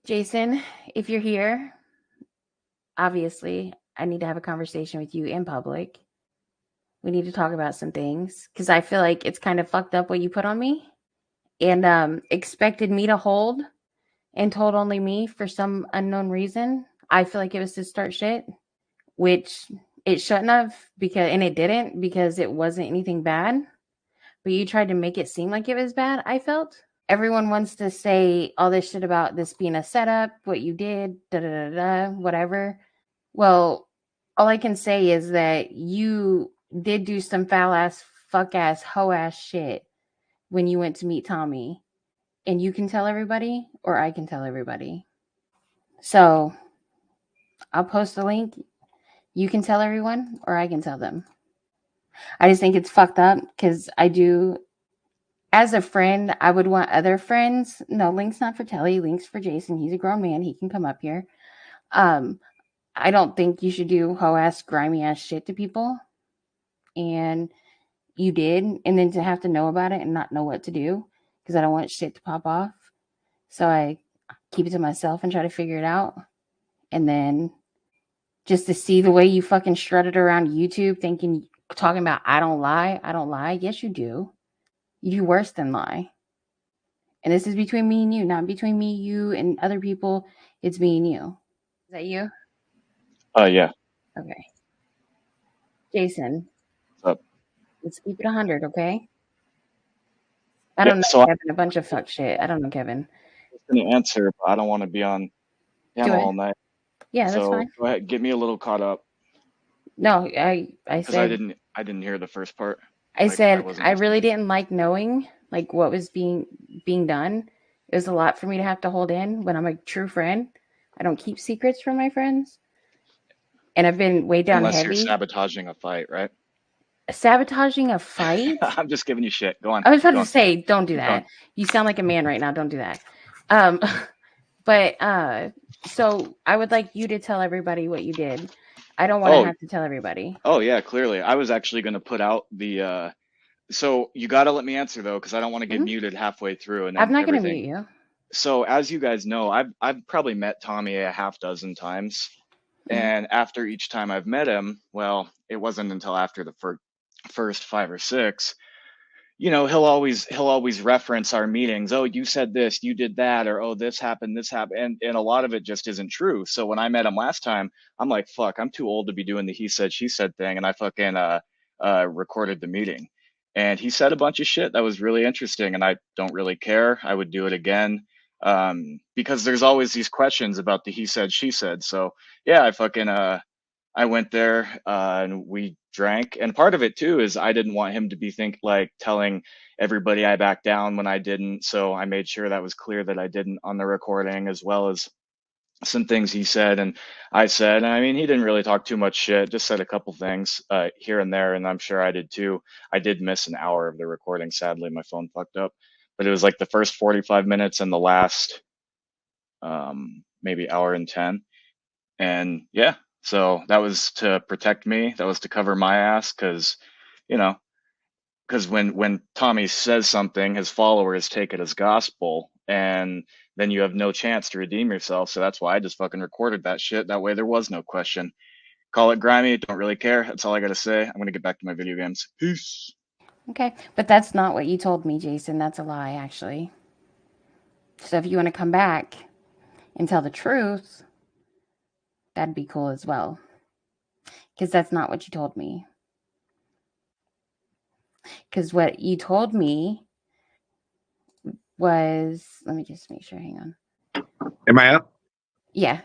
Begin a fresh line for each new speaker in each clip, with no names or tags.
Jason, if you're here, obviously, I need to have a conversation with you in public. We need to talk about some things because I feel like it's kind of fucked up what you put on me and expected me to hold and told only me for some unknown reason. I feel like it was to start shit, which it shouldn't have and it didn't because it wasn't anything bad. But you tried to make it seem like it was bad, I felt. Everyone wants to say all this shit about this being a setup, what you did, da da da da, whatever. Well, all I can say is that you did do some foul ass, fuck ass, hoe ass shit when you went to meet Tommy. And you can tell everybody, or I can tell everybody. So I'll post the link. You can tell everyone, or I can tell them. I just think it's fucked up because as a friend, I would want other friends. No, link's not for Telly, link's for Jason. He's a grown man. He can come up here. I don't think you should do hoe ass, grimy ass shit to people. And you did. And then to have to know about it and not know what to do because I don't want shit to pop off. So I keep it to myself and try to figure it out. And then just to see the way you fucking strutted around YouTube talking about I don't lie. Yes, you do. You do worse than lie. And this is between me and you, not between me, you, and other people. It's me and you. Is that you?
Yeah.
Okay. Jason.
What's up?
Let's keep it 100, okay? I don't know,
so
Kevin. A bunch of fuck shit. I don't know, Kevin.
I'm going to answer, but I don't want to be on panel all night.
Yeah, that's
so
fine.
Go ahead, get me a little caught up.
No, I said
I didn't hear the first part.
I said I really didn't like knowing like what was being done. It was a lot for me to have to hold in when I'm a true friend. I don't keep secrets from my friends. And I've been way down
Unless
heavy.
You're sabotaging a fight, right?
Sabotaging a fight?
I'm just giving you shit. Go on.
I was about to say, don't do that. You sound like a man right now. Don't do that. But so I would like you to tell everybody what you did. I don't want to have to tell everybody.
Oh yeah, clearly. I was actually going to put out the so you got to let me answer though, because I don't want to get muted halfway through. And then
I'm not going to mute you.
So as you guys know, I've probably met Tommy a half dozen times. And after each time I've met him, well, it wasn't until after the first 5 or 6, you know, he'll always reference our meetings. Oh, you said this, you did that, or oh, this happened. And a lot of it just isn't true. So when I met him last time, I'm like, fuck, I'm too old to be doing the he said, she said thing. And I fucking recorded the meeting. And he said a bunch of shit that was really interesting. And I don't really care. I would do it again. Because there's always these questions about the he said, she said. So yeah, I went there and we drank. And part of it too is I didn't want him to be telling everybody I backed down when I didn't. So I made sure that was clear that I didn't on the recording, as well as some things he said and I said. And I mean, he didn't really talk too much shit, just said a couple things here and there. And I'm sure I did too. I did miss an hour of the recording. Sadly, my phone fucked up. But it was like the first 45 minutes and the last maybe hour and 10. And yeah, so that was to protect me. That was to cover my ass because, you know, because when Tommy says something, his followers take it as gospel, and then you have no chance to redeem yourself. So that's why I just fucking recorded that shit. That way there was no question. Call it grimy. Don't really care. That's all I got to say. I'm going to get back to my video games. Peace.
Okay. But that's not what you told me, Jason. That's a lie, actually. So if you want to come back and tell the truth, that'd be cool as well. Because that's not what you told me. Because what you told me was, let me just make sure, hang on.
Am I up?
Yeah.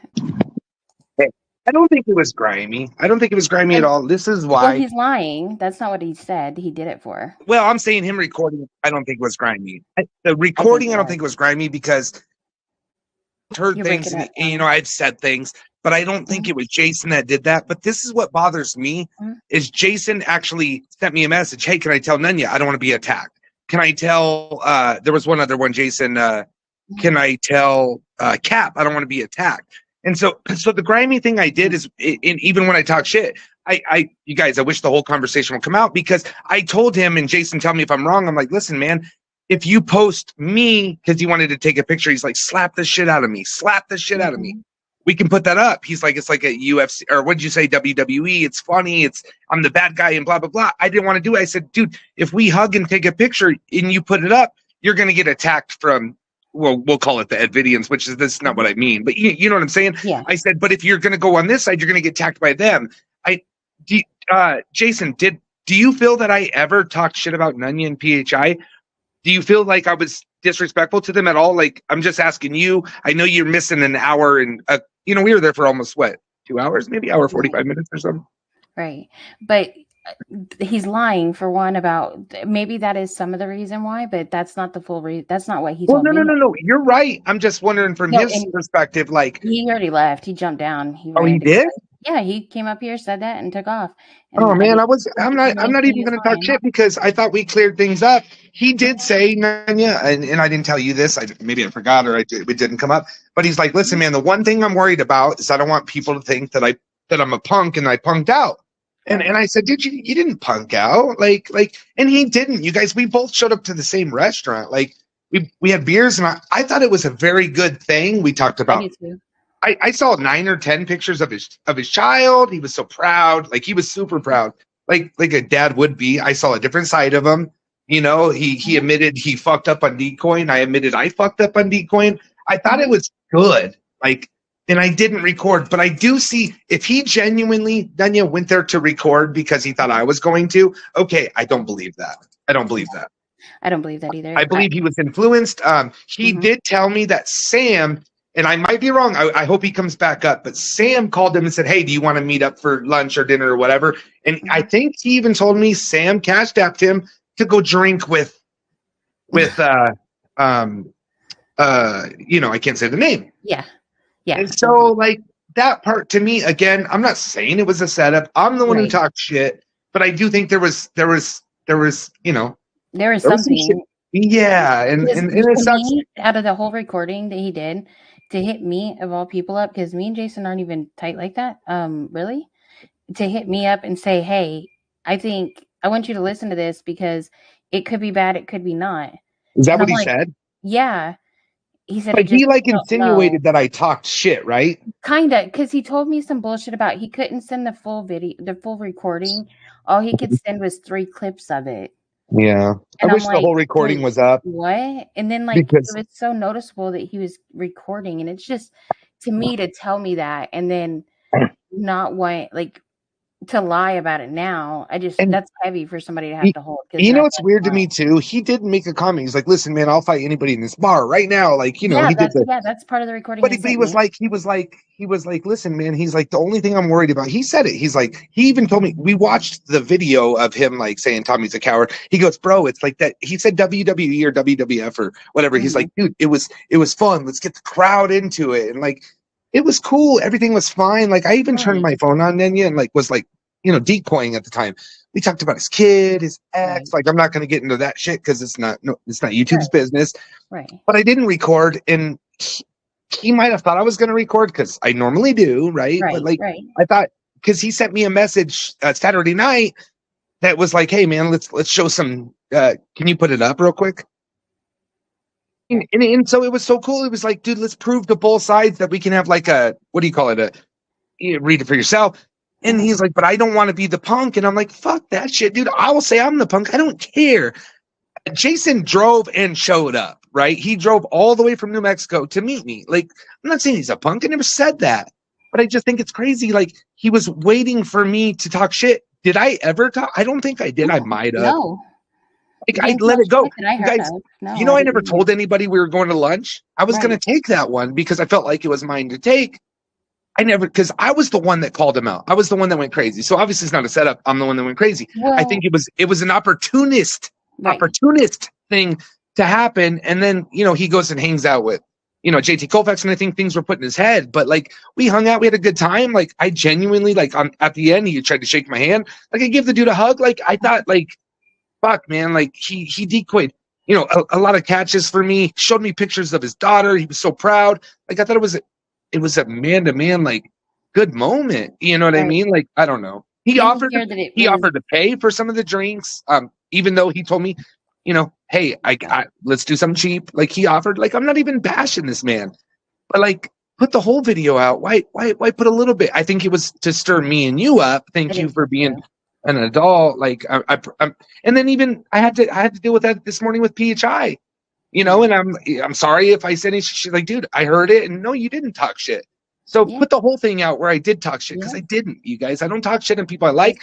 I don't think it was grimy. I don't think it was grimy at all. This is why.
Well, he's lying. That's not what he said he did it for.
Well, I'm saying him recording, I don't think was grimy. The recording, I don't think was grimy because I've heard things, and, you know, I've said things, but I don't think it was Jason that did that. But this is what bothers me, is Jason actually sent me a message. Hey, can I tell Nonya I don't want to be attacked? Can I tell, there was one other one, Jason, can I tell Cap I don't want to be attacked? And so the grimy thing I did is, even when I talk shit, you guys, I wish the whole conversation would come out, because I told him, and Jason, tell me if I'm wrong. I'm like, listen, man, if you post me, because he wanted to take a picture, he's like, slap the shit out of me, slap the shit out of me. We can put that up. He's like, it's like a UFC, or what did you say, WWE? It's funny. I'm the bad guy and blah, blah, blah. I didn't want to do it. I said, dude, if we hug and take a picture and you put it up, you're going to get attacked from, well, we'll call it the Edvidians, which is, this is not what I mean, but you know what I'm saying?
Yeah.
I said, but if you're going to go on this side, you're going to get attacked by them. Jason, do you feel that I ever talked shit about Nonya and PHI? Do you feel like I was disrespectful to them at all? Like, I'm just asking you. I know you're missing an hour, and we were there for almost 2 hours, maybe hour 45 minutes or something.
Right, but he's lying for one about maybe that is some of the reason why, but that's not the full reason. That's not what he told me.
No. You're right. I'm just wondering from his perspective. Like,
he already left. He jumped down.
He did.
Yeah, he came up here, said that, and took off.
And I'm not even going to talk shit because I thought we cleared things up. He did say, Nonya, and I didn't tell you this. Maybe I forgot or it didn't come up. But he's like, listen, man, the one thing I'm worried about is I don't want people to think that I'm a punk and I punked out. And I said, dude, you didn't punk out. Like, and he didn't. You guys, we both showed up to the same restaurant. Like, we had beers, and I thought it was a very good thing. We talked about. I saw 9 or 10 pictures of his child. He was so proud. Like, he was super proud. Like a dad would be. I saw a different side of him. He admitted he fucked up on Decoin. I admitted I fucked up on Decoin. I thought it was good. Like, and I didn't record, but I do see if he genuinely, Nonya, went there to record because he thought I was going to. Okay, I don't believe that. I don't believe that.
I don't believe that either.
I believe he was influenced. He did tell me that Sam, and I might be wrong, I hope he comes back up, but Sam called him and said, hey, do you want to meet up for lunch or dinner or whatever? And I think he even told me Sam cashed apped him to go drink with I can't say the name.
Yeah.
And so, like, that part to me, again, I'm not saying it was a setup. I'm the one who talked shit, but I do think there was something. Yeah, and it sucks.
Out of the whole recording that he did, to hit me of all people up, because me and Jason aren't even tight like that. Really, to hit me up and say, "Hey, I think I want you to listen to this because it could be bad, it could be not."
Is that what he said?
Yeah. He said,
but he insinuated that I talked shit, right?
Kinda, because he told me some bullshit about he couldn't send the full video, the full recording. All he could send was 3 clips of it.
Yeah, and I wish the whole recording was up.
What? And then it was so noticeable that he was recording, and it's just to me to tell me that, and then not want to lie about it now. That's heavy for somebody to have to hold.
It's weird to me too. He didn't make a comment. He's like, "Listen, man, I'll fight anybody in this bar right now." Like, he did
that's part of the recording.
But he was like, "Listen, man." He's like, "The only thing I'm worried about." He said it. He's like, he even told me. We watched the video of him saying Tommy's a coward. He goes, "Bro, it's like that." He said WWE or WWF or whatever. He's like, "Dude, it was fun. Let's get the crowd into it." And it was cool. Everything was fine. I even turned my phone on Nonya and was decoying at the time. We talked about his kid, his ex. I'm not going to get into that shit because it's not YouTube's business.
Right.
But I didn't record, and he might have thought I was going to record because I normally do, right? But I thought because he sent me a message Saturday night that was like, "Hey, man, let's show some. Can you put it up real quick?" And so it was so cool. It was like, dude, let's prove to both sides that we can have a, what do you call it? Read it for yourself. And he's like, but I don't want to be the punk. And I'm like, fuck that shit, dude. I will say I'm the punk. I don't care. Jason drove and showed up, right? He drove all the way from New Mexico to meet me. I'm not saying he's a punk. I never said that. But I just think it's crazy. He was waiting for me to talk shit. Did I ever talk? I don't think I did. I might have.
No.
I let it go. You guys, I never told anybody we were going to lunch. I was going to take that one because I felt like it was mine to take. I never, because I was the one that called him out. I was the one that went crazy. So obviously it's not a setup. I'm the one that went crazy. Well, I think it was an opportunist thing to happen. And then, he goes and hangs out with, JT Colfax, and I think things were put in his head. But we hung out, we had a good time. I genuinely, at the end, he tried to shake my hand. I give the dude a hug. I thought, fuck, man, he decoyed, a lot of catches for me, showed me pictures of his daughter. He was so proud. I thought it was a man-to-man, good moment. You know what I mean? I don't know. He offered to pay for some of the drinks, even though he told me, hey, let's do something cheap. Like he offered, like I'm not even bashing this man, but like put the whole video out. Why put a little bit? I think it was to stir me and you up. Thank you for being an adult. Like I'm, and then even I had to deal with that this morning with PHI, you know, and I'm sorry if I said anything. She's like, dude, I heard it, and no, you didn't talk shit. So put the whole thing out where I did talk shit, because I didn't, you guys. I don't talk shit on people I like.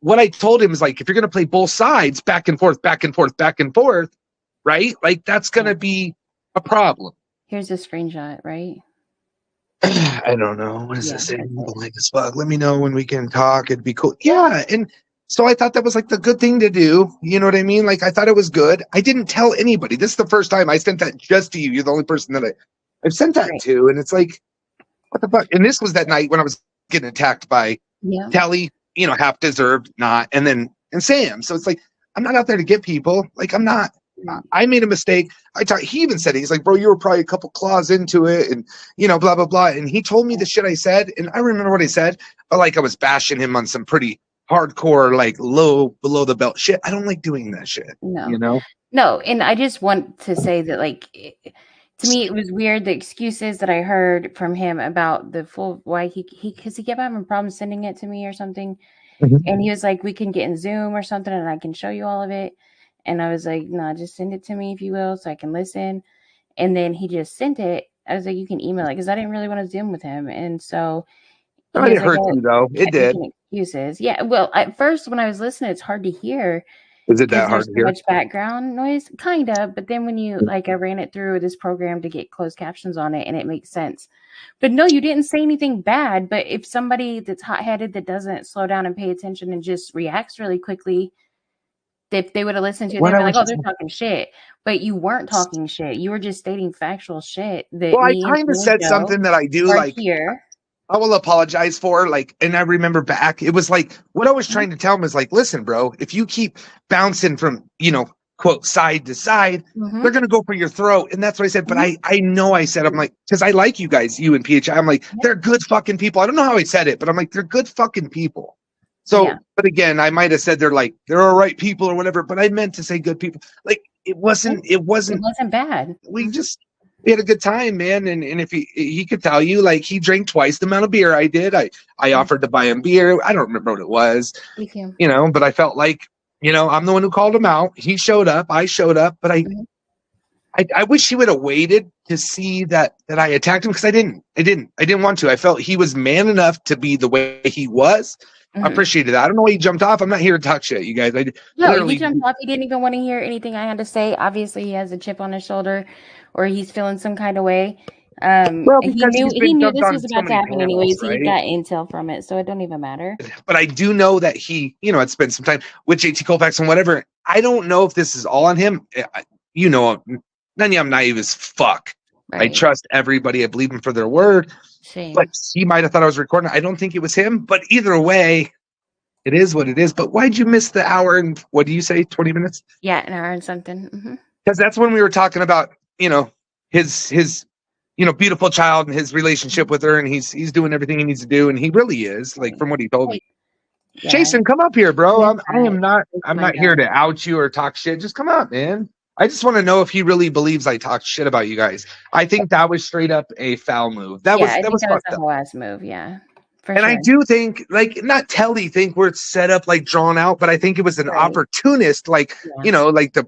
What I told him is like, if you're gonna play both sides back and forth, back and forth, back and forth, right? Like that's gonna be a problem.
Here's a screenshot, right?
I don't know. What is this saying? Like as fuck. Let me know when we can talk. It'd be cool. Yeah, and so I thought that was like the good thing to do. You know what I mean? Like I thought it was good. I didn't tell anybody. This is the first time I sent that just to you. You're the only person that I've sent that to, and it's like, what the fuck? And this was that night when I was getting attacked by Tele, you know, half deserved, not, and Sam. So it's like, I'm not out there to get people. Like I'm not. I made a mistake. He even said it. He's like, bro, you were probably a couple claws into it, and you know, blah blah blah. And he told me the shit I said, and I remember what I said. But like I was bashing him on some pretty hardcore, like low below the belt shit. I don't like doing that shit.
No,
you know.
No, and I just want to say that, like, to me, it was weird the excuses that I heard from him about the full why he because he kept having problems sending it to me or something, and he was like, we can get in Zoom or something, and I can show you all of it. And I was like, no, just send it to me if you will, so I can listen. And then he just sent it. I was like, you can email it, because I didn't really want to Zoom with him. And so
it hurt you though. It did.
Excuses. Yeah. Well, at first when I was listening, it's hard to hear.
Is it that hard to hear?
Much background noise, kind of. But then when you I ran it through this program to get closed captions on it, and it makes sense. But no, you didn't say anything bad. But if somebody that's hot-headed, that doesn't slow down and pay attention and just reacts really quickly, if they would have listened to it, they'd be like, oh, they're talking shit. But you weren't talking shit. You were just stating factual shit. That
I kind of said something that I do like
here.
I will apologize for, like, and I remember back, it was like, what I was trying to tell him is like, listen, bro, if you keep bouncing from, you know, quote, side to side, they're going to go for your throat. And that's what I said. But I know I said, I'm like, because I like you guys, you and PHI. I'm like, they're good fucking people. I don't know how I said it, but I'm like, they're good fucking people. So, but again, I might have said they're all right people or whatever, but I meant to say good people. Like, it wasn't
bad.
We had a good time, man. And if he could tell you, like, he drank twice the amount of beer I did. I offered to buy him beer. I don't remember what it was, you know, but I felt like, you know, I'm the one who called him out. He showed up. I showed up, but I wish he would have waited to see that I attacked him, because I didn't want to. I felt he was man enough to be the way he was. I appreciated that. I don't know why he jumped off. I'm not here to talk shit, you guys.
No, he jumped off. He didn't even want to hear anything I had to say. Obviously, he has a chip on his shoulder, or he's feeling some kind of way.
Well,
he knew this was about to happen anyways. Right? He got intel from it, so it don't even matter.
But I do know that he, you know, had spent some time with JT Colfax and whatever. I don't know if this is all on him. You know, Nonya, I'm naive as fuck. Right. I trust everybody. I believe him for their word. Same. But he might have thought I was recording. I don't think it was him. But either way, it is what it is. But why'd you miss the hour and what do you say, 20 minutes?
Yeah, an hour and something.
Because that's when we were talking about, you know, his you know, beautiful child and his relationship with her, and he's doing everything he needs to do, and he really is, like, from what he told me. Yeah. Jason, come up here, bro. I'm not here to out you or talk shit. Just come up, man. I just want to know if he really believes I talk shit about you guys. I think that was straight up a foul move. That was
a whole ass move, yeah.
And sure. I do think, like, not Telly think we're set up, like, drawn out, but I think it was an opportunist, like, you know, like the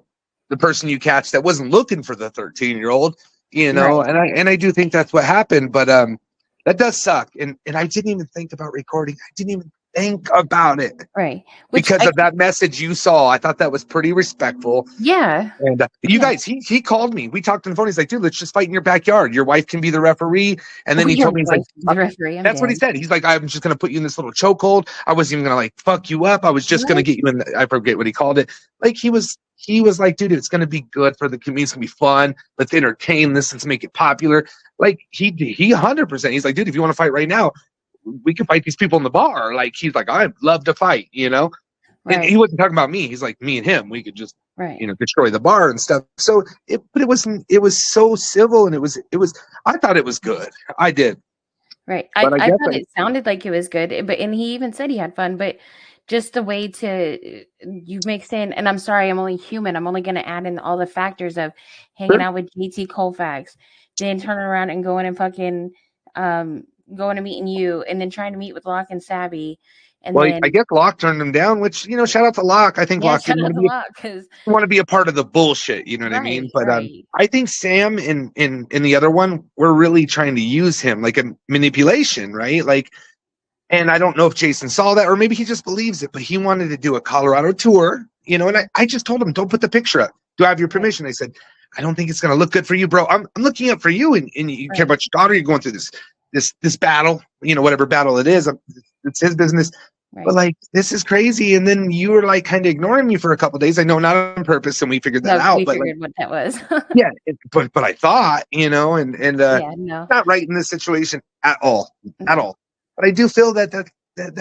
person you catch that wasn't looking for the 13-year-old, you know, and I do think that's what happened, but that does suck. And I didn't even think about recording. I didn't even think about it.
Right.
Because of that message you saw. I thought that was pretty respectful.
Yeah.
And you guys, he called me. We talked on the phone. He's like, dude, let's just fight in your backyard. Your wife can be the referee. And then he told me, he's like,
the referee.
That's what he said. He's like, I'm just going to put you in this little chokehold. I wasn't even going to, like, fuck you up. I was just going to get you in. I forget what he called it. Like, he was like, dude, it's going to be good for the community. It's going to be fun. Let's entertain this. Let's make it popular. Like, he 100%. He's like, dude, if you want to fight right now, we can fight these people in the bar. Like, he's like, I'd love to fight, you know? And he wasn't talking about me. He's like, me and him, we could just, you know, destroy the bar and stuff. So it was so civil, and it was, I thought it was good. I did.
Right. I thought it sounded like it was good, and he even said he had fun, but just a way to you mix in, and I'm sorry, I'm only human. I'm only going to add in all the factors of hanging out with JT Colfax, then turning around and going and fucking going and meeting you, and then trying to meet with Locke and Sabby, and
Well,
then
I guess Locke turned him down, which, shout out to Locke. I think
yeah,
Locke
shout
didn't
out
want
to
to be
Locke because
a part of the bullshit. You know what I mean?
right,
But
right,
I think Sam in the other one, we're really trying to use him like a manipulation, right? Like, and I don't know if Jason saw that or maybe he just believes it, but he wanted to do a Colorado tour, and I just told him, don't put the picture up. Do I have your permission? I said, I don't think it's going to look good for you, bro. I'm looking up for you, and you care about your daughter. You're going through this battle, whatever battle it is. It's his business.
right.
But like, this is crazy. And then you were like kind of ignoring me for a couple of days. I know not on purpose, and we figured that out.
We
But
figured what that was.
yeah, but I thought, and
Yeah, no,
not right in this situation at all, at
no.
all. But I do feel that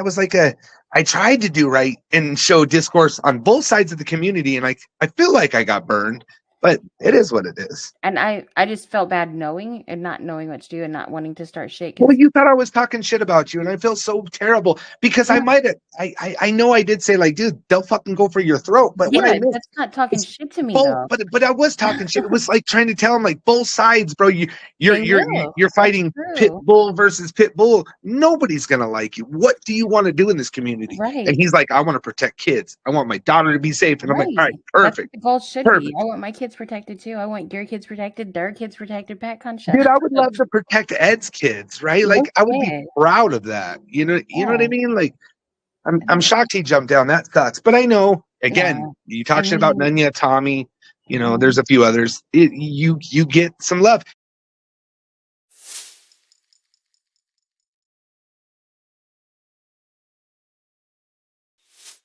was like I tried to do right and show discourse on both sides of the community, and I feel like I got burned, but it is what it is.
And I just felt bad knowing and not knowing what to do and not wanting to start shit.
Well, you thought I was talking shit about you, and I feel so terrible because I might have. I know I did say, like, dude, they'll fucking go for your throat. But what I meant,
that's not talking shit to me
both,
though.
but I was talking shit. It was like trying to tell him, like, both sides, bro. You're fighting pit bull versus pit bull. Nobody's gonna like you. What do you want to do in this community?
Right.
And he's like, I want to protect kids. I want my daughter to be safe. And I'm like, all right, perfect.
That's what the goal should be. I want my kids protected too. I want your kids protected, their kids protected. Pat Concha.
Dude, I would love to protect Ed's kids, right? Like, I would be proud of that. You know what I mean? Like, I'm shocked he jumped down. That sucks. But I know, again, you talk shit about Nonya, Tommy, there's a few others. You get some love.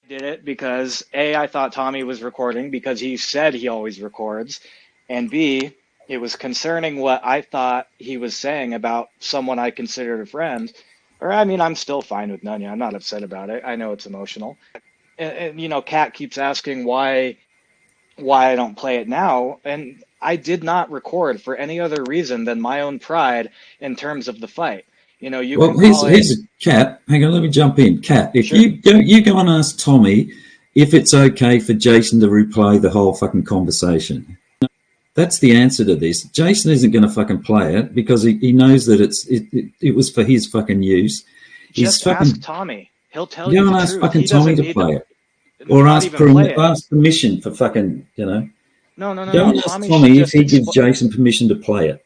Did it because A, I thought Tommy was recording because he said he always records, and B, it was concerning what I thought he was saying about someone I considered a friend. Or, I mean, I'm still fine with Nunya. I'm not upset about it. I know it's emotional. And Kat keeps asking why I don't play it now, and I did not record for any other reason than my own pride in terms of the fight. You
well,
can call
here's a Kat. Hang on, let me jump in. Kat, if
Sure.
you go and ask Tommy if it's okay for Jason to replay the whole fucking conversation. That's the answer to this. Jason isn't going to fucking play it because he knows that it was for his fucking use.
Just ask Tommy. He'll tell you the truth.
Ask fucking Tommy to play it. Or ask permission for fucking,
No.
Go and ask Tommy if he gives Jason permission to play it.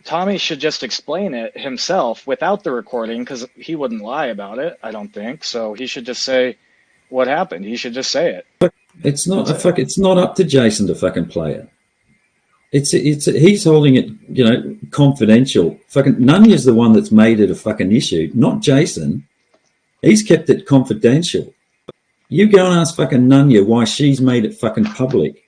Tommy should just explain it himself without the recording because he wouldn't lie about it, I don't think. So he should just say what happened. He should just say it.
It's not it's not up to Jason to fucking play it. He's holding it, confidential. Fucking Nunya's the one that's made it a fucking issue, not Jason. He's kept it confidential. You go and ask fucking Nunya why she's made it fucking public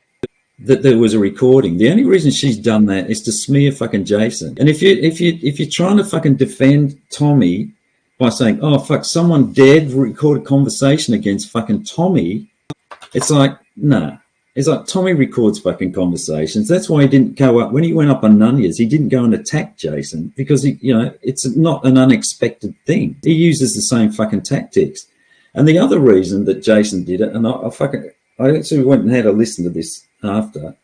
that there was a recording. The only reason she's done that is to smear fucking Jason. And if you're trying to fucking defend Tommy by saying, oh fuck, someone dared record a conversation against fucking Tommy, it's like, nah. It's like Tommy records fucking conversations. That's why he didn't go up when he went up on Nunya's. He didn't go and attack Jason because it's not an unexpected thing. He uses the same fucking tactics. And the other reason that Jason did it, and I actually went and had a listen to this after,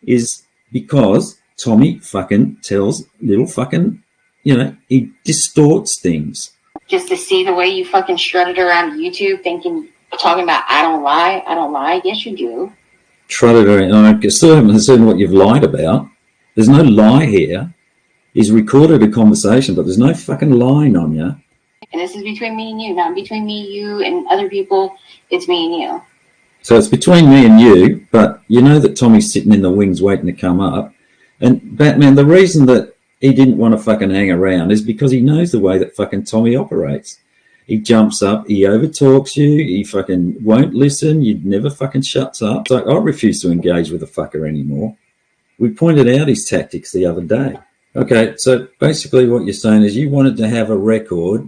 is because Tommy fucking tells little fucking, he distorts things.
Just to see the way you fucking strutted around YouTube talking about, I don't lie. Yes, you do.
Trotted around. I still haven't seen what you've lied about. There's no lie here. He's recorded a conversation, but there's no fucking lying on you.
And this is between me and you, not between me, you, and other people. It's me and you.
So it's between me and you, but you know that Tommy's sitting in the wings waiting to come up. And Batman, the reason that he didn't want to fucking hang around is because he knows the way that fucking Tommy operates. He jumps up, he overtalks you, he fucking won't listen, he never fucking shuts up. It's like, I refuse to engage with the fucker anymore. We pointed out his tactics the other day. Okay, so basically what you're saying is you wanted to have a record.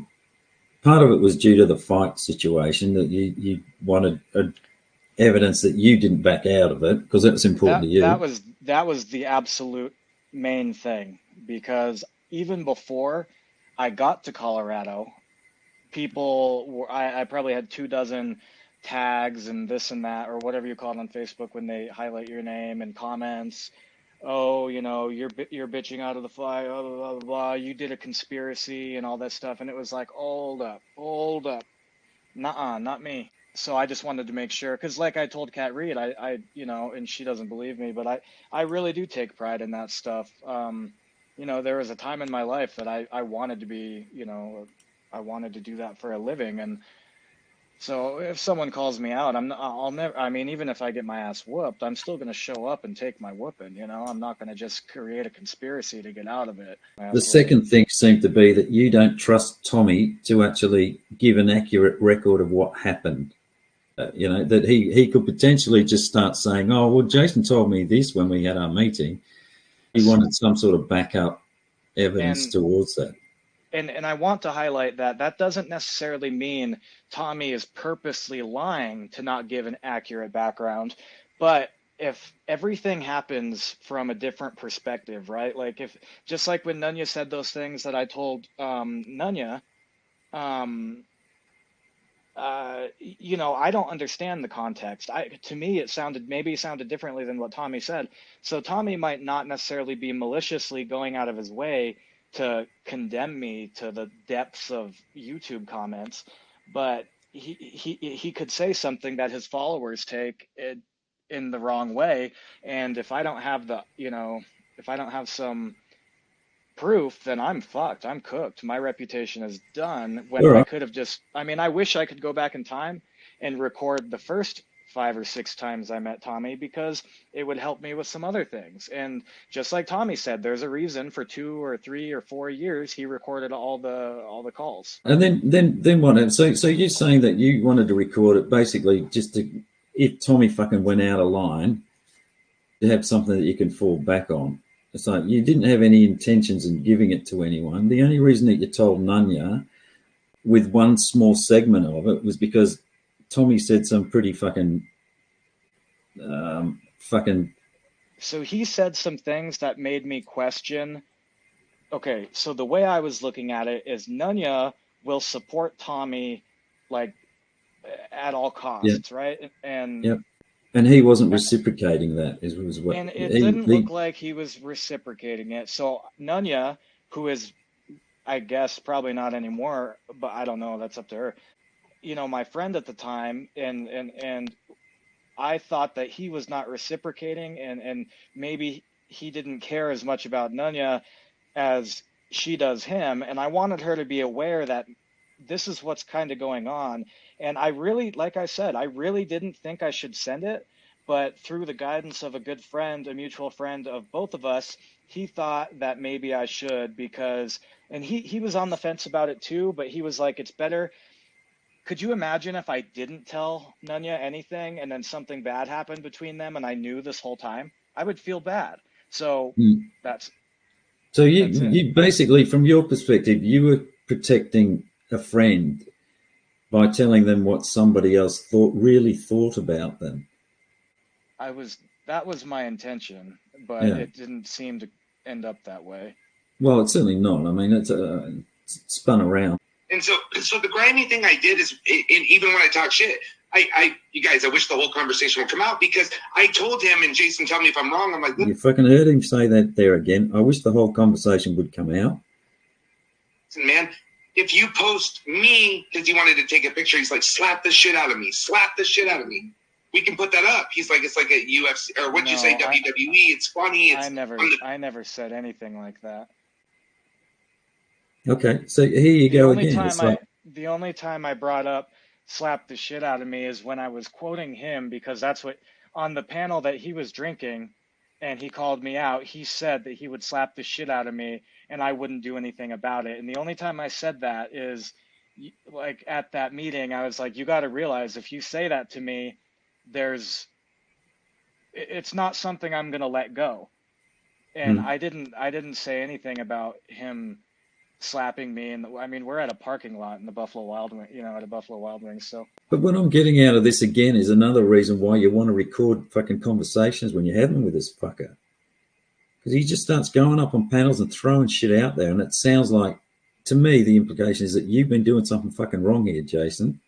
Part of it was due to the fight situation, that you wanted evidence that you didn't back out of it, because that was important to you.
That was the absolute main thing, because even before I got to Colorado, I probably had 24 tags and this and that, or whatever you call it on Facebook when they highlight your name and comments. Oh, you know, you're bitching out of the fly, blah, blah, blah, blah, you did a conspiracy and all that stuff. And it was like, hold up. Nuh-uh, not me. So I just wanted to make sure, because like I told Kat Reed, you know, and she doesn't believe me, but I really do take pride in that stuff. You know, there was a time in my life that I wanted to be, you know, I wanted to do that for a living. And so if someone calls me out, I'll never, I mean, even if I get my ass whooped, I'm still going to show up and take my whooping, you know? I'm not going to just create a conspiracy to get out of it.
The second thing seemed to be that you don't trust Tommy to actually give an accurate record of what happened. You know, that he could potentially just start saying, oh, well, Jason told me this when we had our meeting. He wanted some sort of backup evidence towards that.
And I want to highlight that doesn't necessarily mean Tommy is purposely lying to not give an accurate background, but if everything happens from a different perspective, right? Like if, just like when Nonya said those things that I told Nonya, you know, I don't understand the context. To me, it sounded differently than what Tommy said. So Tommy might not necessarily be maliciously going out of his way to condemn me to the depths of YouTube comments, but he could say something that his followers take it in the wrong way. And if I don't have the, you know, if I don't have some proof, then I'm fucked. I'm cooked. My reputation is done. When I could have just, I mean, I wish I could go back in time and record the first 5 or 6 times I met Tommy, because it would help me with some other things. And just like Tommy said, there's a reason for 2 or 3 or 4 years he recorded all the calls.
And then what? So you're saying that you wanted to record it basically just to, if Tommy fucking went out of line, to have something that you can fall back on. It's like you didn't have any intentions in giving it to anyone. The only reason that you told Nonya with one small segment of it was because Tommy said some pretty fucking.
So he said some things that made me question. Okay, so the way I was looking at it is Nonya will support Tommy, like, at all costs, right? And
yep. And he wasn't reciprocating that.
And it didn't look like he was reciprocating it. So Nonya, who is, I guess, probably not anymore, but I don't know, that's up to her. You know, my friend at the time, and I thought that he was not reciprocating, and maybe he didn't care as much about Nonya as she does him. And I wanted her to be aware that this is what's kind of going on. And I really, like I said, I really didn't think I should send it. But through the guidance of a good friend, a mutual friend of both of us, he thought that maybe I should, because, and he was on the fence about it too, but he was like, it's better. Could you imagine if I didn't tell Nonya anything and then something bad happened between them and I knew this whole time? I would feel bad. So that's
you basically, from your perspective, you were protecting a friend by telling them what somebody else really thought about them.
That was my intention, but it didn't seem to end up that way.
Well, it's certainly not. I mean, it's spun around.
And so the grimy thing I did is, and even when I talk shit, you guys, I wish the whole conversation would come out, because I told him, and Jason, tell me if I'm wrong. I'm like,
you fucking heard him say that there again. I wish the whole conversation would come out.
Man, if you post me because he wanted to take a picture, he's like, slap the shit out of me. Slap the shit out of me. We can put that up. He's like, it's like a UFC, or what'd you say, WWE? It's funny.
I never said anything like that.
Okay, so here you go again.
The only time I brought up slap the shit out of me is when I was quoting him, because that's what, on the panel that he was drinking and he called me out, he said that he would slap the shit out of me and I wouldn't do anything about it. And the only time I said that is, like, at that meeting, I was like, you got to realize, if you say that to me, it's not something I'm going to let go. And I didn't say anything about him slapping me. And I mean, we're at a parking lot in the Buffalo Wild Wings, you know, at a Buffalo Wild Wings. So,
but what I'm getting out of this again is another reason why you want to record fucking conversations when you're having with this fucker, because he just starts going up on panels and throwing shit out there, and it sounds like, to me, the implication is that you've been doing something fucking wrong here, Jason.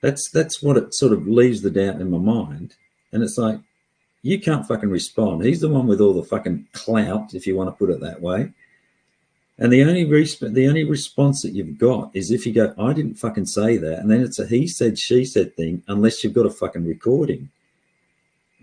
That's what it sort of leaves the doubt in my mind. And it's like, you can't fucking respond. He's the one with all the fucking clout, if you want to put it that way. And the only response that you've got is if you go, I didn't fucking say that, and then it's a he said, she said thing, unless you've got a fucking recording.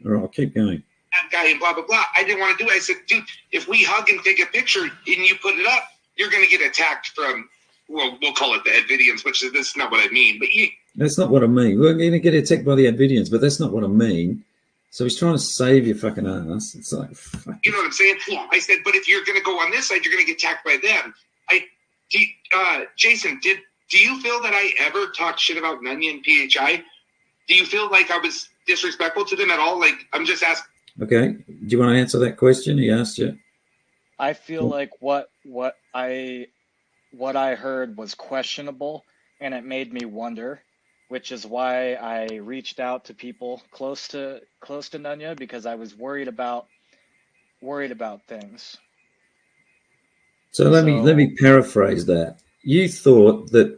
All right, I'll keep going.
That guy and blah blah blah. I didn't want to do it. I said, dude, if we hug and take a picture and you put it up, you're going to get attacked from, well, we'll call it the Edvidians, which is this is not what I mean. But
that's not what I mean. We're going to get attacked by the Edvidians, but that's not what I mean. So he's trying to save your fucking ass. It's like, fuck.
You know what I'm saying? Yeah. I said, but if you're going to go on this side, you're going to get attacked by them. Jason, do you feel that I ever talked shit about Nonya and PHI? Do you feel like I was disrespectful to them at all? Like, I'm just asking.
Okay. Do you want to answer that question he asked you?
I feel like what I heard was questionable, and it made me wonder, which is why I reached out to people close to Nonya, because I was worried about things.
So let me paraphrase that. You thought that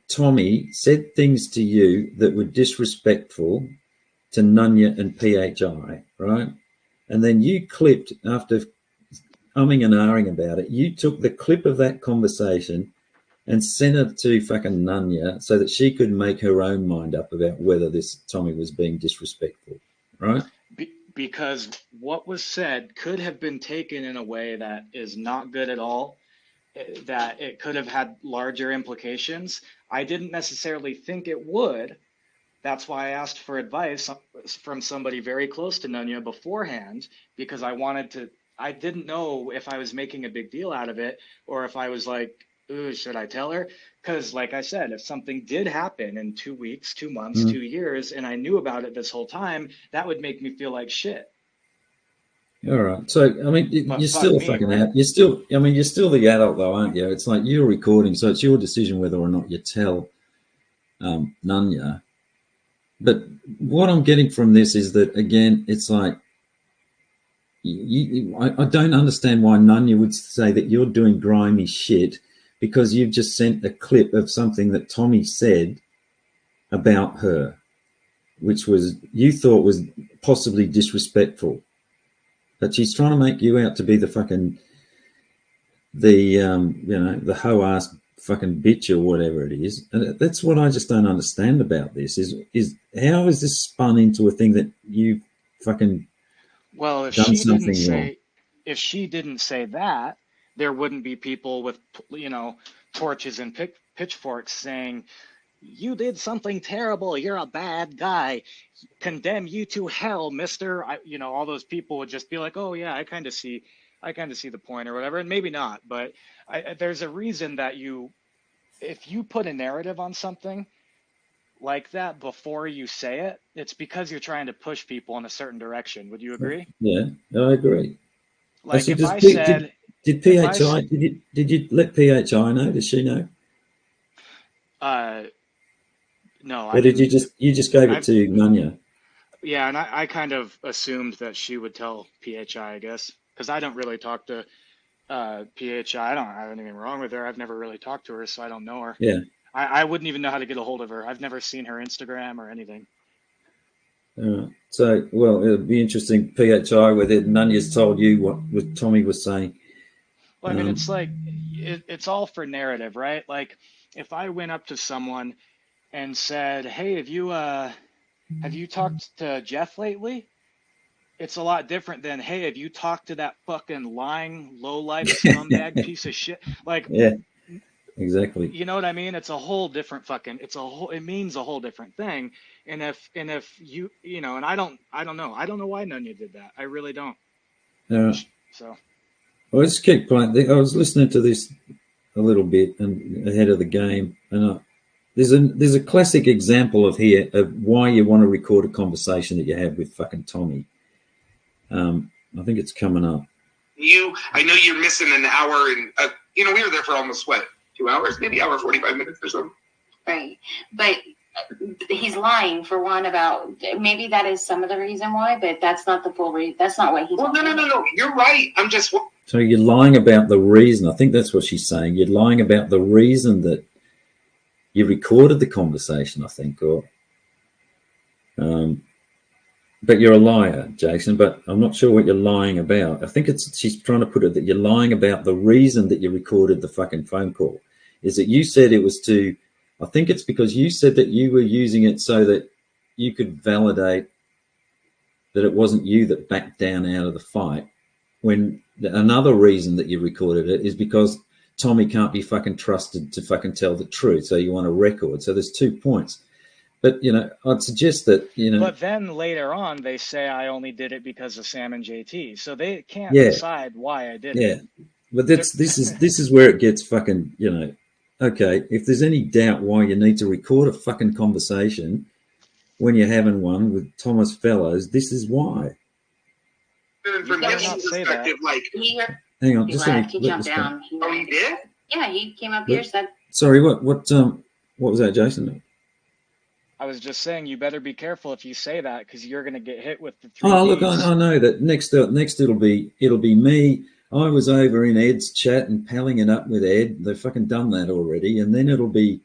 Tommy said things to you that were disrespectful to Nonya and PHI, right? And then you clipped, after umming and ahhing about it, you took the clip of that conversation and sent it to fucking Nonya so that she could make her own mind up about whether this Tommy was being disrespectful, right?
Because what was said could have been taken in a way that is not good at all, that it could have had larger implications. I didn't necessarily think it would. That's why I asked for advice from somebody very close to Nonya beforehand, because I didn't know if I was making a big deal out of it, or if I was like, ooh, should I tell her? Because like I said, if something did happen in 2 weeks, 2 months, 2 years, and I knew about it this whole time, that would make me feel like shit.
All right. So, I mean, you're still fucking right? You're still the adult though, aren't you? It's like you're recording, so it's your decision whether or not you tell Nonya. But what I'm getting from this is that, again, it's like, I don't understand why Nonya would say that you're doing grimy shit because you've just sent a clip of something that Tommy said about her, which was, you thought was possibly disrespectful. But she's trying to make you out to be the fucking, the hoe-ass fucking bitch or whatever it is. And that's what I just don't understand about this is how is this spun into a thing that you fucking
if she didn't say that, there wouldn't be people with, torches and pitchforks saying, you did something terrible, you're a bad guy, condemn you to hell, mister. All those people would just be like, oh yeah, I kind of see the point or whatever. And maybe not, but there's a reason that if you put a narrative on something like that before you say it, it's because you're trying to push people in a certain direction. Would you agree?
Yeah, I agree.
Like
actually,
if I said,
did PHI, did you let PHI know? Does she know?
No.
Or did you just gave it to Nonya?
Yeah, and I kind of assumed that she would tell PHI, I guess, because I don't really talk to PHI. I don't have anything wrong with her. I've never really talked to her, so I don't know her.
Yeah.
I wouldn't even know how to get a hold of her. I've never seen her Instagram or anything.
So, well, it'll be interesting, PHI, whether Nonya's told you what Tommy was saying.
Well, I mean, it's like, it's all for narrative, right? Like, if I went up to someone and said, hey, have you talked to Jeff lately? It's a lot different than, hey, have you talked to that fucking lying, low-life scumbag piece of shit? Like,
yeah, exactly.
You know what I mean? It's a whole different it means a whole different thing. And if you, and I don't know why Nonya did that. I really don't. So.
Well, let's keep playing. I was listening to this a little bit and ahead of the game, and there's a classic example of why you want to record a conversation that you had with fucking Tommy. I think it's coming up.
I know you're missing an hour, and we were there for almost 2 hours, maybe hour 45 minutes or something.
Right, but he's lying for one about maybe that is some of the reason why, but that's not the full reason. That's not what he's.
Well, no. You're right. I'm just.
So you're lying about the reason. I think that's what she's saying. You're lying about the reason that you recorded the conversation. I think, or But you're a liar, Jason, but I'm not sure what you're lying about. I think she's trying to put it that you're lying about the reason that you recorded the fucking phone call. Is that you said it was to, I think it's because you said that you were using it so that you could validate that it wasn't you that backed down out of the fight, when another reason that you recorded it is because Tommy can't be fucking trusted to fucking tell the truth, so you want a record. So there's 2 points. But, you know, I'd suggest that, you know...
But then later on, they say I only did it because of Sam and JT. So they can't decide why I did it.
Yeah, but this is where it gets fucking, you know, okay, if there's any doubt why you need to record a fucking conversation when you're having one with Thomas Fellows, this is why.
And from his perspective, like...
Hang on, just
he jumped down.
Oh, he did?
Yeah, he came up here, said...
Sorry, what was that, Jason?
I was just saying, you better be careful if you say that, because you're going to get hit with the 3
Oh, look, I know that next it'll be me. I was over in Ed's chat and palling it up with Ed. They've fucking done that already. And then it'll be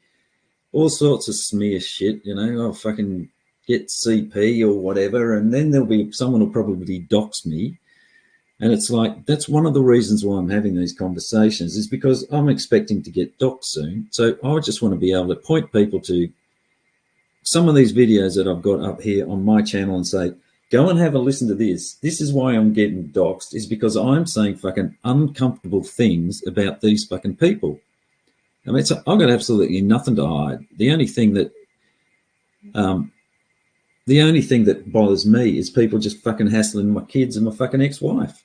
all sorts of smear shit, you know. I'll fucking get CP or whatever. And then there'll be someone will probably dox me. And it's like, that's one of the reasons why I'm having these conversations, is because I'm expecting to get doxed soon. So I just want to be able to point people to some of these videos that I've got up here on my channel and say, go and have a listen to this. This is why I'm getting doxed, is because I'm saying fucking uncomfortable things about these fucking people. I mean, I've got absolutely nothing to hide. The only thing that bothers me is people just fucking hassling my kids and my fucking ex-wife.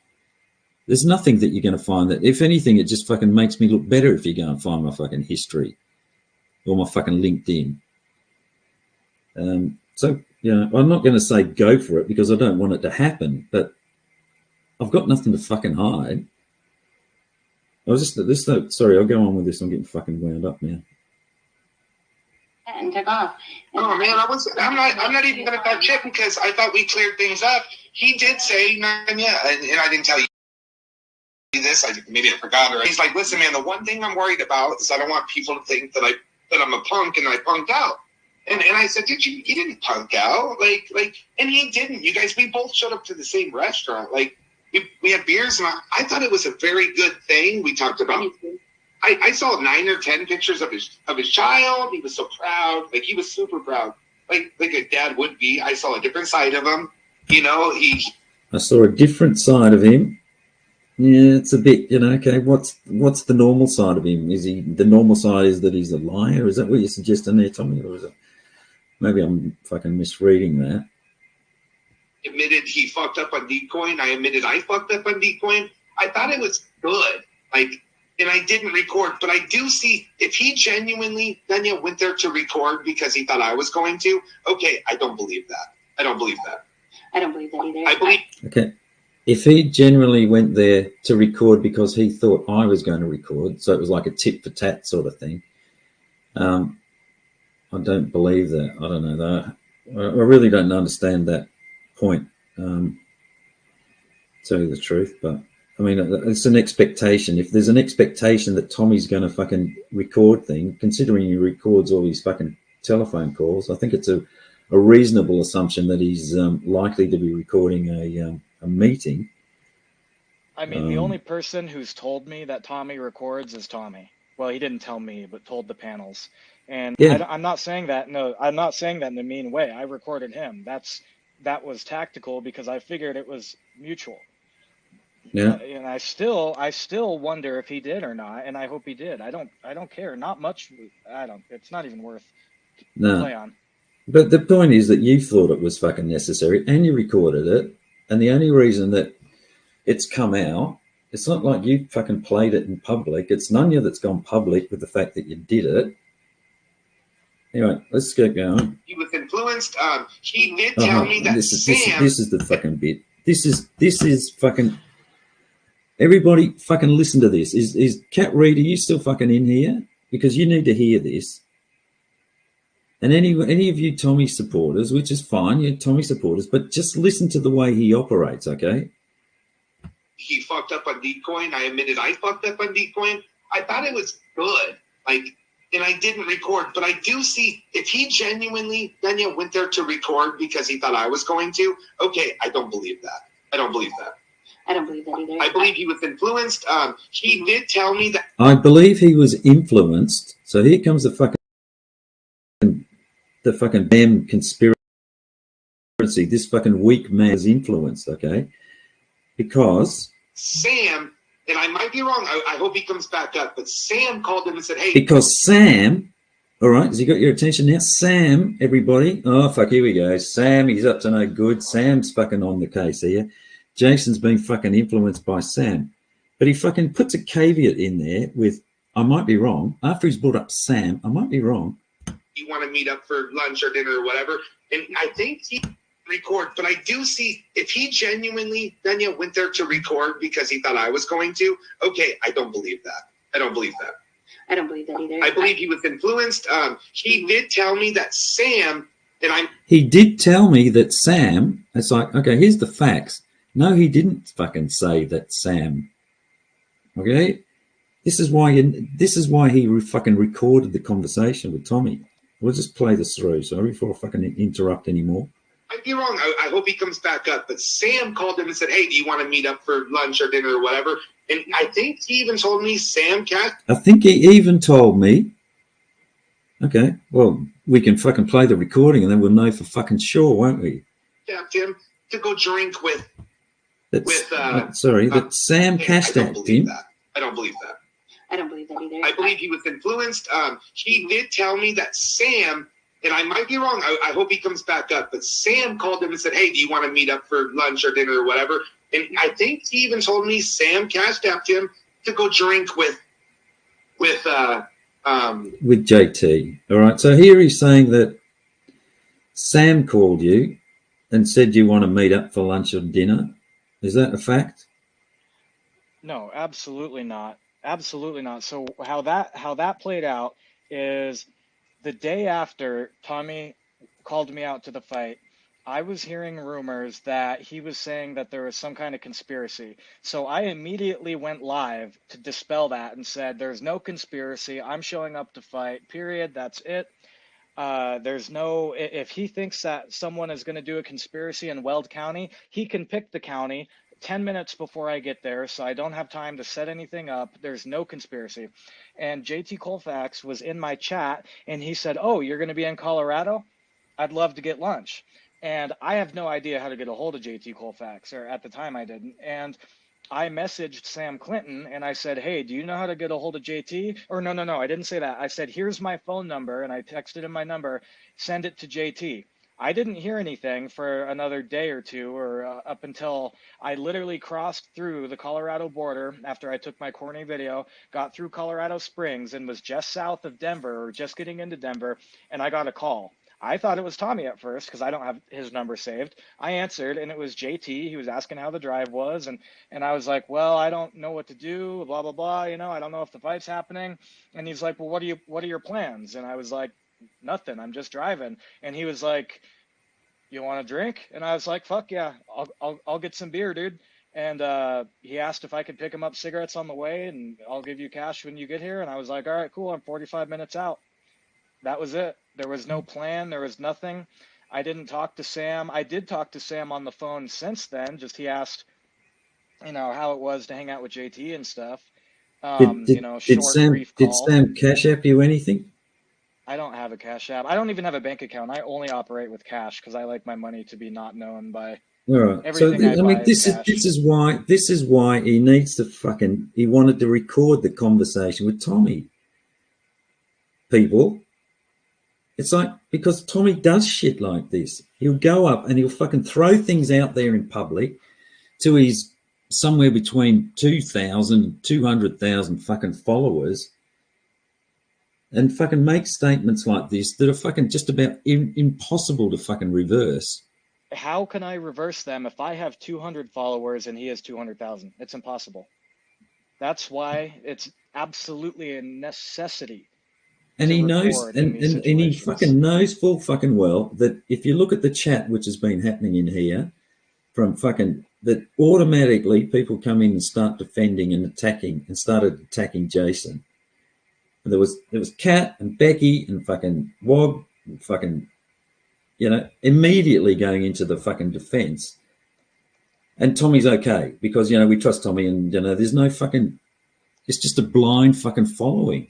There's nothing that you're going to find that, if anything, it just fucking makes me look better if you go and find my fucking history or my fucking LinkedIn. So, you know, I'm not going to say go for it because I don't want it to happen, but I've got nothing to fucking hide. Sorry, I'll go on with this. I'm getting fucking wound up now.
And took off.
Oh man, I'm not even gonna talk shit because I thought we cleared things up. He did say, Nonya, and I didn't tell you this. Maybe I forgot. Or he's like, listen, man, the one thing I'm worried about is I don't want people to think that I'm a punk and I punked out. And I said, you didn't punk out, and he didn't. You guys, we both showed up to the same restaurant. Like we had beers, and I thought it was a very good thing. We talked about. I saw 9 or 10 pictures of his child. He was so proud. Like, he was super proud. Like a dad would be. I saw a different side of him. You know,
I saw a different side of him. Yeah, it's a bit, you know, okay, what's the normal side of him? Is the normal side is that he's a liar? Is that what you're suggesting there, Tommy? Or is it, maybe I'm fucking misreading that.
Admitted he fucked up on Decoin. I admitted I fucked up on Decoin. I thought it was good. And I didn't record, but I do see if he genuinely, Nonya, went there to record because he thought I was going to. Okay, I don't believe that. I don't believe that.
I don't believe that either.
I believe.
Okay, if he genuinely went there to record because he thought I was going to record, so it was like a tit for tat sort of thing. I don't believe that. I don't know that. I really don't understand that point. Tell you the truth, but. I mean, it's an expectation. If there's an expectation that Tommy's going to fucking record things, considering he records all these fucking telephone calls, I think it's a reasonable assumption that he's likely to be recording a meeting.
I mean, the only person who's told me that Tommy records is Tommy. Well, he didn't tell me, but told the panels. And yeah. I'm not saying that. No, I'm not saying that in a mean way. I recorded him. That was tactical because I figured it was mutual.
Yeah,
and I still wonder if he did or not, and I hope he did. I don't care. Not much. It's not even worth play on.
But the point is that you thought it was fucking necessary, and you recorded it, and the only reason that it's come out, it's not like you fucking played it in public. It's Nonya that's gone public with the fact that you did it. Anyway, let's get going.
He was influenced. He did tell me that
this is the fucking bit. This is fucking. Everybody fucking listen to this. Is Cat Reed, are you still fucking in here? Because you need to hear this. And any of you Tommy supporters, which is fine, you're Tommy supporters, but just listen to the way he operates, okay?
He fucked up on Decoin. I admitted I fucked up on Decoin. I thought it was good. And and I didn't record. But I do see if he genuinely, Nonya, went there to record because he thought I was going to. Okay, I don't believe that. I don't believe that.
I don't believe that either.
I believe he was influenced. He did tell me that.
I believe he was influenced. So here comes the fucking damn conspiracy. This fucking weak man is influenced, okay? Because
Sam, and I might be wrong, I hope he comes back up, but Sam called him and said, hey.
Because Sam, all right, has he got your attention now? Sam, everybody. Oh, fuck, here we go. Sam, he's up to no good. Sam's fucking on the case here. Jason's been fucking influenced by Sam. But he fucking puts a caveat in there with, I might be wrong. After he's brought up Sam, I might be wrong.
You want to meet up for lunch or dinner or whatever. And I think he record, but I do see if he genuinely, Nonya, went there to record because he thought I was going to. Okay, I don't believe that. I don't believe that.
I don't believe that either.
I believe he was influenced. He did tell me that Sam, and I'm.
He did tell me that Sam. It's like, okay, here's the facts. No, he didn't fucking say that Sam. Okay, this is why he fucking recorded the conversation with Tommy. We'll just play this through. Sorry before I fucking interrupt anymore.
I'd be wrong. I hope he comes back up. But Sam called him and said, hey, do you want to meet up for lunch or dinner or whatever? And I think he even told me Sam Cat.
I think he even told me. Okay, well, we can fucking play the recording and then we'll know for fucking sure, won't we?
Tapped him to go drink with.
That Sam cashed out him.
I don't believe that.
I don't believe that either.
I believe he was influenced. He did tell me that Sam, and I might be wrong, I hope he comes back up, but Sam called him and said, hey, do you want to meet up for lunch or dinner or whatever? And I think he even told me Sam cashed out him to go drink with
JT. All right. So here he's saying that Sam called you and said you want to meet up for lunch or dinner. Is that a fact?
No, absolutely not. Absolutely not. So how that played out is the day after Tommy called me out to the fight, I was hearing rumors that he was saying that there was some kind of conspiracy. So I immediately went live to dispel that and said, there's no conspiracy. I'm showing up to fight, period. That's it. There's no, if he thinks that someone is going to do a conspiracy in Weld County, he can pick the county 10 minutes before I get there, so I don't have time to set anything up. There's no conspiracy. And JT Colfax was in my chat, and he said, oh, you're going to be in Colorado? I'd love to get lunch. And I have no idea how to get a hold of JT Colfax, or at the time I didn't. And I messaged Sam Clinton, and I said, hey, do you know how to get a hold of JT? Or no, I didn't say that. I said, here's my phone number, and I texted him my number. Send it to JT. I didn't hear anything for another day or two, or up until I literally crossed through the Colorado border after I took my corny video, got through Colorado Springs, and was just south of Denver, or just getting into Denver, and I got a call. I thought it was Tommy at first because I don't have his number saved. I answered, and it was JT. He was asking how the drive was, and I was like, well, I don't know what to do, blah, blah, blah. You know, I don't know if the fight's happening. And he's like, well, what are your plans? And I was like, nothing. I'm just driving. And he was like, you want a drink? And I was like, fuck yeah, I'll get some beer, dude. And he asked if I could pick him up cigarettes on the way, and I'll give you cash when you get here. And I was like, all right, cool. I'm 45 minutes out. That was it. There was no plan. There was nothing. I didn't talk to Sam. I did talk to Sam on the phone since then. Just he asked, you know, how it was to hang out with JT and stuff. Did
Sam cash app you anything?
I don't have a cash app. I don't even have a bank account. I only operate with cash because I like my money to be not known by everything. So
this is why he needs to he wanted to record the conversation with Tommy. People, it's like, because Tommy does shit like this. He'll go up and he'll fucking throw things out there in public to his somewhere between 2,000 and 200,000 fucking followers, and fucking make statements like this that are fucking just about impossible to fucking reverse.
How can I reverse them if I have 200 followers and he has 200,000? It's impossible. That's why it's absolutely a necessity.
And he knows, and he fucking knows full fucking well that if you look at the chat which has been happening in here, from fucking, that automatically people come in and start defending and attacking and started attacking Jason. There was Kat and Becky and fucking Wob and fucking, you know, immediately going into the fucking defense. And Tommy's okay because, you know, we trust Tommy, and, you know, there's no fucking, it's just a blind fucking following.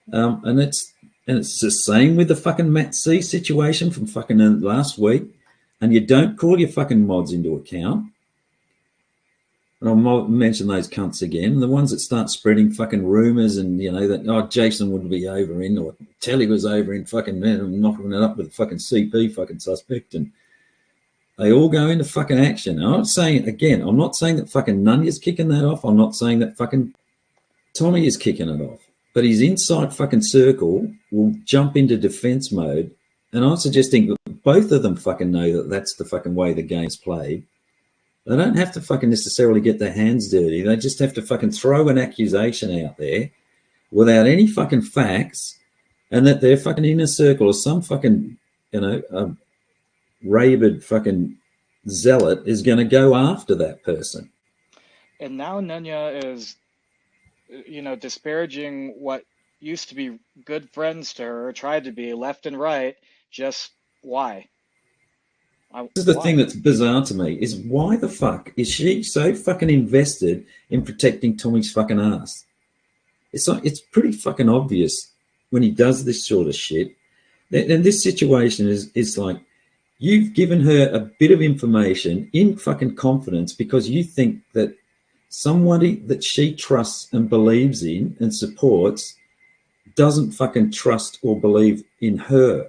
And it's the same with the fucking Matt C situation from fucking last week. And you don't call your fucking mods into account. And I'll mention those cunts again. The ones that start spreading fucking rumours and, you know, that, oh, Jason wouldn't be over in, or Telly was over in fucking, knocking it up with a fucking CP fucking suspect. And they all go into fucking action. I'm not saying, again, I'm not saying that fucking Nunya's kicking that off. I'm not saying that fucking Tommy is kicking it off. But his inside fucking circle will jump into defence mode. And I'm suggesting that both of them fucking know that that's the fucking way the game's played. They don't have to fucking necessarily get their hands dirty. They just have to fucking throw an accusation out there without any fucking facts, and that their fucking inner circle or some fucking, you know, rabid fucking zealot is going to go after that person.
And now Nonya is, you know, disparaging what used to be good friends to her, tried to be, left and right. Just why?
This is the thing that's bizarre to me, is why the fuck is she so fucking invested in protecting Tommy's fucking ass? It's like, it's pretty fucking obvious when he does this sort of shit. And this situation is like, you've given her a bit of information in fucking confidence because you think that somebody that she trusts and believes in and supports doesn't fucking trust or believe in her.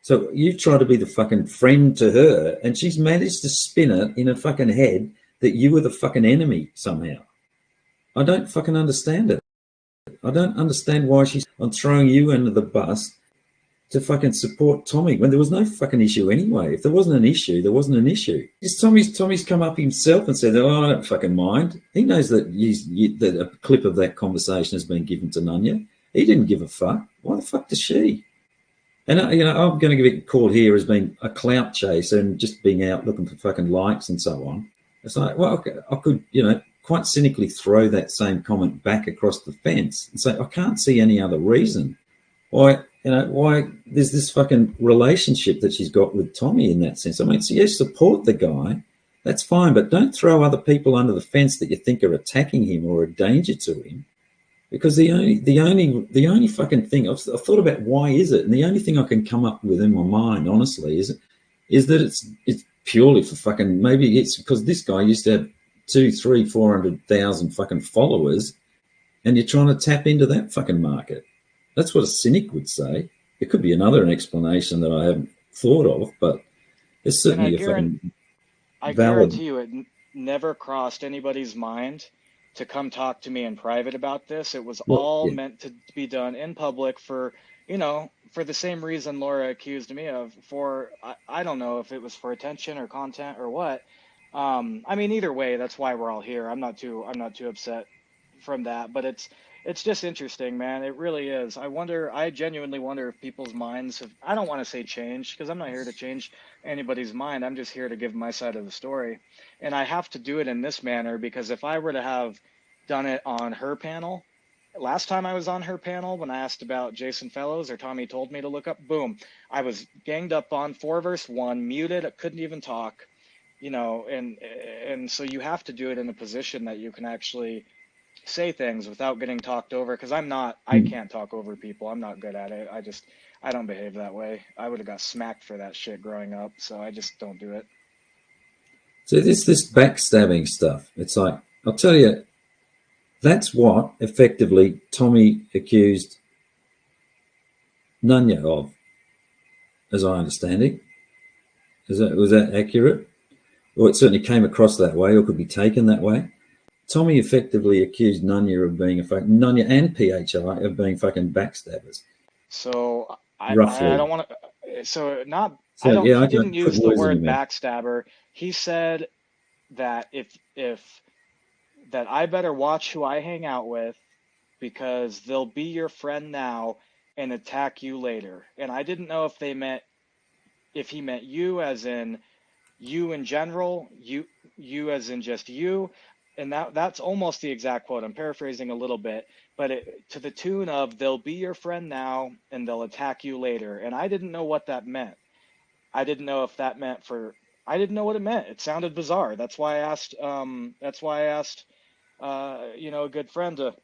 So you try to be the fucking friend to her, and she's managed to spin it in her fucking head that you were the fucking enemy somehow. I don't fucking understand it. I don't understand why she's on throwing you under the bus to fucking support Tommy when there was no fucking issue anyway. If there wasn't an issue, there wasn't an issue. Tommy's come up himself and said, oh, I don't fucking mind. He knows that that a clip of that conversation has been given to Nonya. He didn't give a fuck. Why the fuck does she? And, you know, I'm going to get called here as being a clout chaser and just being out looking for fucking likes and so on. It's like, well, okay, I could, you know, quite cynically throw that same comment back across the fence and say, I can't see any other reason why, you know, why there's this fucking relationship that she's got with Tommy in that sense. I mean, so yes, support the guy, that's fine, but don't throw other people under the fence that you think are attacking him or a danger to him. Because the only fucking thing I've thought about, why is it? And the only thing I can come up with in my mind, honestly, is that it's purely for fucking, maybe it's because this guy used to have 400,000 fucking followers, and you're trying to tap into that fucking market. That's what a cynic would say. There could be another explanation that I haven't thought of, but it's certainly
I guarantee you, it never crossed anybody's mind to come talk to me in private about this. It was all meant to be done in public for, you know, for the same reason Laura accused me of, for, I don't know if it was for attention or content or what. I mean, either way, that's why we're all here. I'm not too upset from that, but it's just interesting, man. It really is. I genuinely wonder if people's minds have, I don't want to say change, because I'm not here to change anybody's mind. I'm just here to give my side of the story. And I have to do it in this manner, because if I were to have done it on her panel, last time I was on her panel, when I asked about Jason Fellows, or Tommy told me to look up, boom, I was ganged up on 4 verse 1, muted, I couldn't even talk, you know, and so you have to do it in a position that you can actually say things without getting talked over, because I can't talk over people. I'm not good at it. I don't behave that way. I would have got smacked for that shit growing up, so I just don't do it.
So this backstabbing stuff, it's like, I'll tell you, that's what effectively Tommy accused Nonya of, as I understand it. Was that accurate? Or it certainly came across that way, or could be taken that way. Tommy effectively accused Nonya of being Nonya and PHI of being fucking backstabbers.
So
roughly.
I don't want to. He didn't use the word backstabber. He said that that I better watch who I hang out with, because they'll be your friend now and attack you later. And I didn't know if he meant you as in you in general, you as in just you. and that's almost the exact quote. I'm paraphrasing a little bit, but to the tune of "They'll be your friend now and they'll attack you later." And I didn't know what that meant. I didn't know if that meant for. I didn't know what it meant. It sounded bizarre. That's why I asked. That's why I asked. A good friend to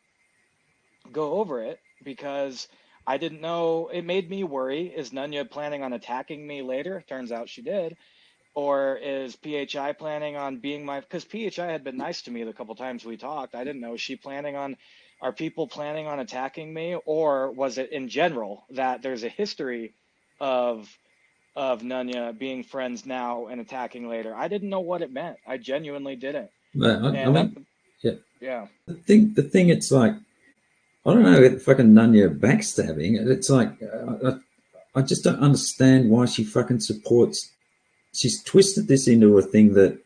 go over it because I didn't know. It made me worry. Is Nonya planning on attacking me later? Turns out she did. Or is PHI planning on being my, because PHI had been nice to me the couple times we talked. I didn't know, is she planning on, are people planning on attacking me? Or was it in general that there's a history of Nonya being friends now and attacking later? I didn't know what it meant. I genuinely didn't.
Yeah. The thing, it's like, I don't know, fucking Nonya backstabbing. It's like, I just don't understand why she fucking supports. She's twisted this into a thing that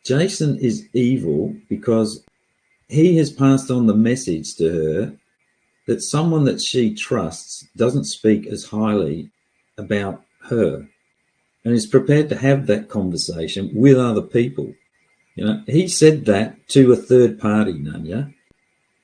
Jason is evil because he has passed on the message to her that someone that she trusts doesn't speak as highly about her and is prepared to have that conversation with other people. He said that to a third party, Nonya.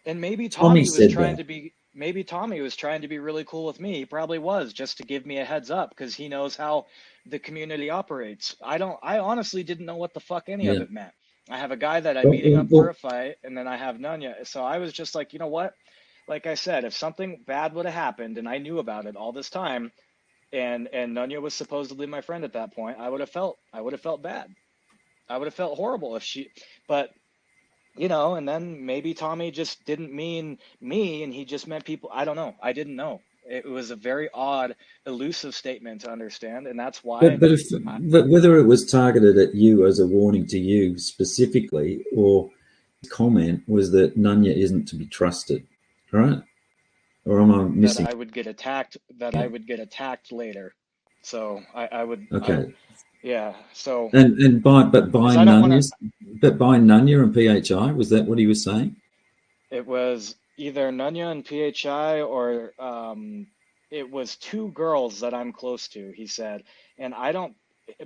And maybe Tommy was trying to be, maybe Tommy was trying to be really cool with me. He probably was, just to give me a heads up because he knows how the community operates. I honestly didn't know what the fuck any of it meant. I have a guy that I'm meeting up for a fight, and then I have Nonya. So I was just like, you know what? Like I said, if something bad would have happened and I knew about it all this time, and Nonya was supposedly my friend at that point, I would have felt bad. I would have felt horrible if she, but and then maybe Tommy just didn't mean me and he just meant people. I don't know. I didn't know. It was a very odd, elusive statement to understand, and that's why.
But whether it was targeted at you as a warning to you specifically, or comment was that Nonya isn't to be trusted, right? Or am I missing?
That I would get attacked. That I would get attacked later. So I would.
Okay.
Yeah. So.
But by Nonya and PHI, was that what he was saying?
It was either Nonya and PHI or it was two girls that I'm close to, he said. And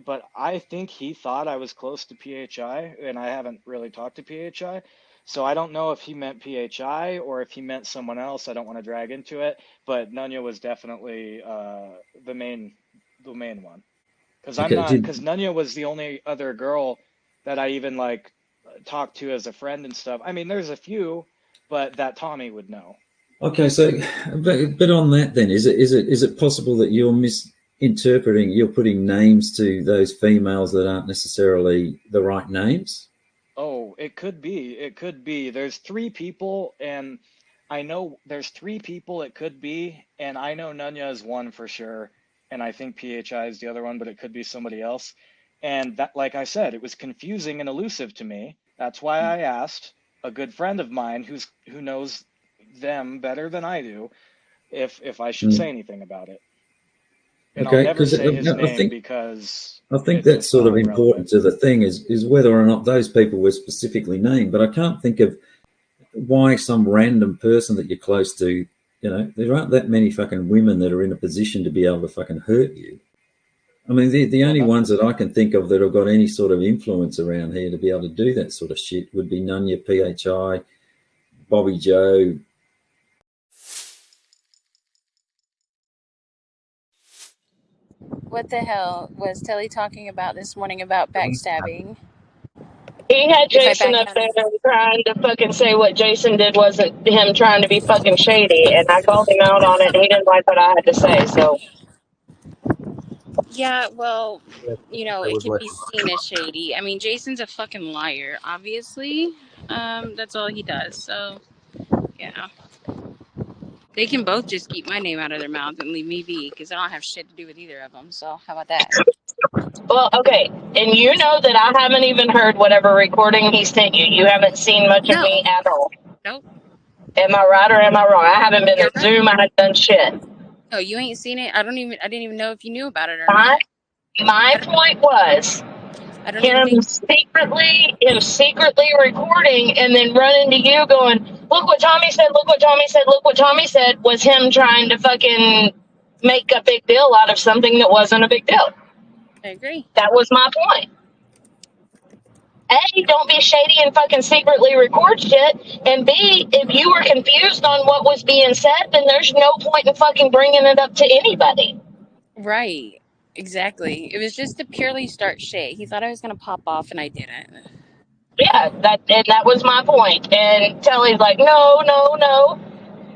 but I think he thought I was close to PHI, and I haven't really talked to PHI. So I don't know if he meant PHI or if he meant someone else. I don't want to drag into it, but Nonya was definitely the main one. Because Nonya was the only other girl that I even like talked to as a friend and stuff. I mean, there's a few, but that Tommy would know.
Okay, so but on that then, is it possible that you're misinterpreting? You're putting names to those females that aren't necessarily the right names?
Oh, it could be. It could be. There's three people, and I know there's three people it could be, and I know Nonya is one for sure, and I think PHI is the other one, but it could be somebody else. And that, like I said, it was confusing and elusive to me. That's why I asked a good friend of mine who knows them better than I do if I should say anything about it. And
okay,
I'll never say his name because
I think that's sort of important to the thing is whether or not those people were specifically named. But I can't think of why some random person that you're close to, there aren't that many fucking women that are in a position to be able to fucking hurt you. I mean, the only ones that I can think of that have got any sort of influence around here to be able to do that sort of shit would be Nonya, PHI, Bobby Joe.
What the hell was Telly talking about this morning about backstabbing?
He had Jason up there trying to fucking say what Jason did wasn't him trying to be fucking shady, and I called him out on it, and he didn't like what I had to say, so.
Yeah, well, it can be seen as shady. I mean, Jason's a fucking liar, obviously. That's all he does, so, yeah. They can both just keep my name out of their mouth and leave me be, because I don't have shit to do with either of them, so how about that?
Well, okay, and you know that I haven't even heard whatever recording he sent you. You haven't seen much of me at all.
Nope.
Am I right or am I wrong? I haven't been to Zoom. I haven't done shit.
No, you ain't seen it. I didn't even know if you knew about it or not.
My point was him secretly recording and then running to you going, look what Tommy said, look what Tommy said, look what Tommy said, was him trying to fucking make a big deal out of something that wasn't a big deal.
I agree.
That was my point. A, don't be shady and fucking secretly record shit. And B, if you were confused on what was being said, then there's no point in fucking bringing it up to anybody.
Right. Exactly. It was just to purely start shit. He thought I was going to pop off, and I didn't.
Yeah, that was my point. And Telly's like, no.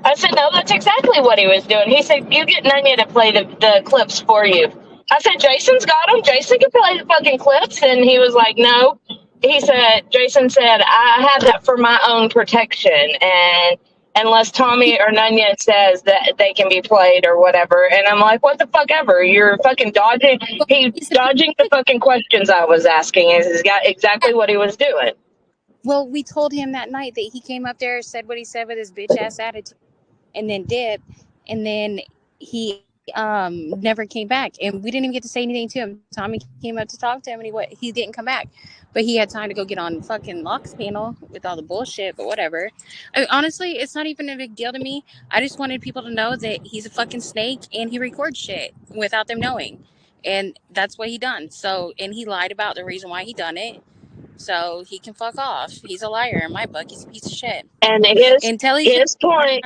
I said, no, that's exactly what he was doing. He said, you get Nonya to play the clips for you. I said, Jason's got them. Jason can play the fucking clips. And he was like, no. Jason said, I have that for my own protection. And unless Tommy or Nonya says that they can be played or whatever. And I'm like, what the fuck ever? You're fucking dodging. He's dodging the fucking questions I was asking. Is exactly what he was doing.
Well, we told him that night that he came up there, said what he said with his bitch ass attitude, and then dipped, and then he never came back, and we didn't even get to say anything to him. Tommy came up to talk to him, and he didn't come back, but he had time to go get on fucking Locke's panel with all the bullshit. But whatever. I mean, honestly, it's not even a big deal to me. I just wanted people to know that he's a fucking snake and he records shit without them knowing, and that's what he done. So, and he lied about the reason why he done it. So he can fuck off. He's a liar in my book. He's a piece of shit.
And his point.